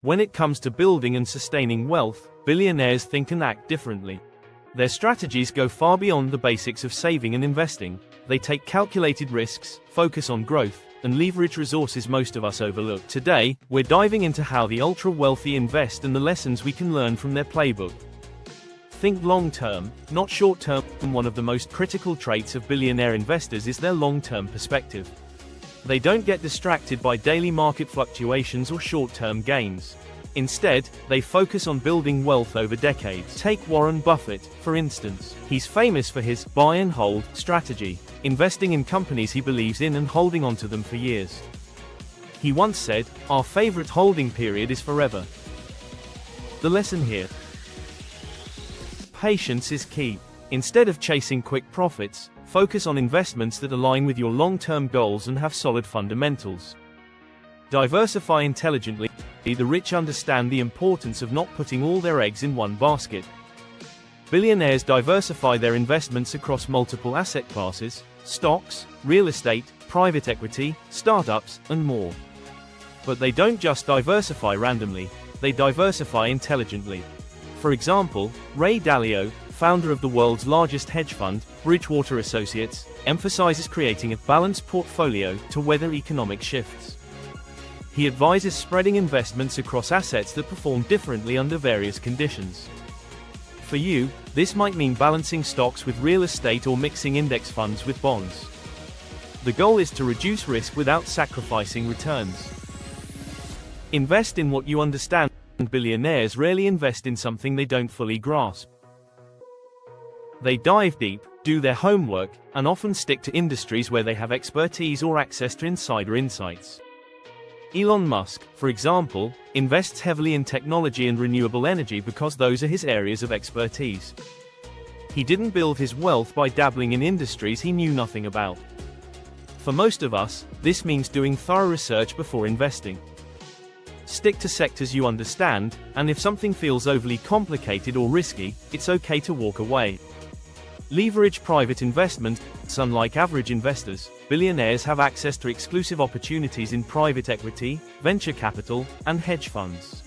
When it comes to building and sustaining wealth, billionaires think and act differently. Their strategies go far beyond the basics of saving and investing. They take calculated risks, focus on growth, and leverage resources most of us overlook. Today, we're diving into how the ultra-wealthy invest and the lessons we can learn from their playbook. Think long-term, not short-term. One of the most critical traits of billionaire investors is their long-term perspective. They don't get distracted by daily market fluctuations or short-term gains. Instead, they focus on building wealth over decades. Take Warren Buffett, for instance. He's famous for his buy and hold strategy, investing in companies he believes in and holding onto them for years. He once said, "Our favorite holding period is forever." The lesson here: patience is key. Instead of chasing quick profits, focus on investments that align with your long-term goals and have solid fundamentals. Diversify intelligently. The rich understand the importance of not putting all their eggs in one basket. Billionaires diversify their investments across multiple asset classes: stocks, real estate, private equity, startups, and more. But they don't just diversify randomly, they diversify intelligently. For example, Ray Dalio, founder of the world's largest hedge fund, Bridgewater Associates, emphasizes creating a balanced portfolio to weather economic shifts. He advises spreading investments across assets that perform differently under various conditions. For you, this might mean balancing stocks with real estate or mixing index funds with bonds. The goal is to reduce risk without sacrificing returns. Invest in what you understand. Billionaires rarely invest in something they don't fully grasp. They dive deep, do their homework, and often stick to industries where they have expertise or access to insider insights. Elon Musk, for example, invests heavily in technology and renewable energy because those are his areas of expertise. He didn't build his wealth by dabbling in industries he knew nothing about. For most of us, this means doing thorough research before investing. Stick to sectors you understand, and if something feels overly complicated or risky, it's okay to walk away. Leverage private investment. Unlike average investors, billionaires have access to exclusive opportunities in private equity, venture capital, and hedge funds.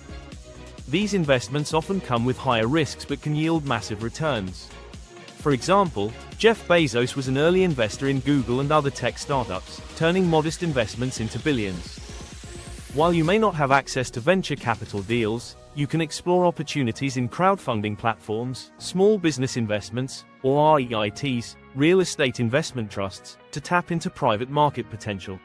These investments often come with higher risks but can yield massive returns. For example, Jeff Bezos was an early investor in Google and other tech startups, turning modest investments into billions. While you may not have access to venture capital deals, you can explore opportunities in crowdfunding platforms, small business investments, or REITs, real estate investment trusts, to tap into private market potential.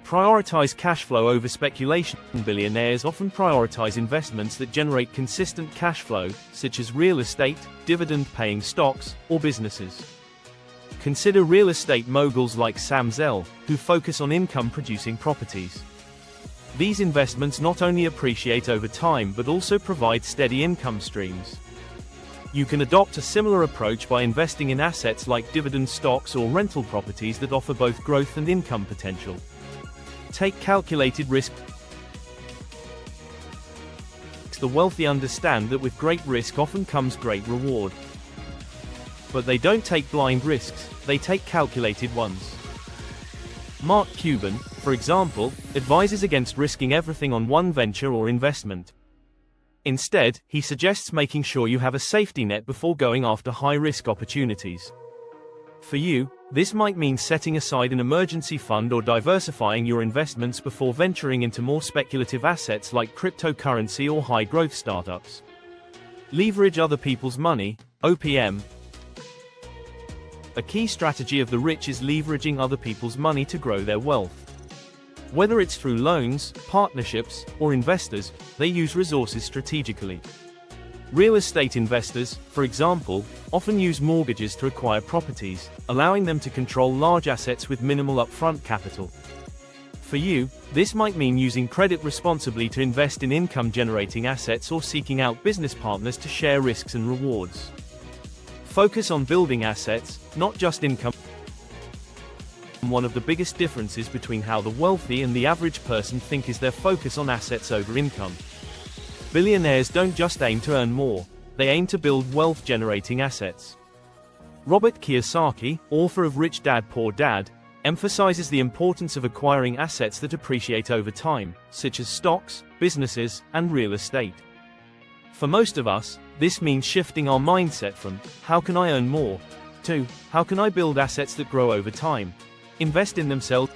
Prioritize cash flow over speculation. Billionaires often prioritize investments that generate consistent cash flow, such as real estate, dividend-paying stocks, or businesses. Consider real estate moguls like Sam Zell, who focus on income-producing properties. These investments not only appreciate over time but also provide steady income streams. You can adopt a similar approach by investing in assets like dividend stocks or rental properties that offer both growth and income potential. Take calculated risk. The wealthy understand that with great risk often comes great reward. But they don't take blind risks, they take calculated ones. Mark Cuban, for example, advises against risking everything on one venture or investment. Instead, he suggests making sure you have a safety net before going after high-risk opportunities. For you, this might mean setting aside an emergency fund or diversifying your investments before venturing into more speculative assets like cryptocurrency or high-growth startups. Leverage other people's money, OPM. A key strategy of the rich is leveraging other people's money to grow their wealth. Whether it's through loans, partnerships, or investors, they use resources strategically. Real estate investors, for example, often use mortgages to acquire properties, allowing them to control large assets with minimal upfront capital. For you, this might mean using credit responsibly to invest in income-generating assets or seeking out business partners to share risks and rewards. Focus on building assets, not just income. One of the biggest differences between how the wealthy and the average person think is their focus on assets over income. Billionaires don't just aim to earn more, they aim to build wealth-generating assets. Robert Kiyosaki, author of Rich Dad Poor Dad, emphasizes the importance of acquiring assets that appreciate over time, such as stocks, businesses, and real estate. For most of us, this means shifting our mindset from, how can I earn more, to, how can I build assets that grow over time? Invest in themselves.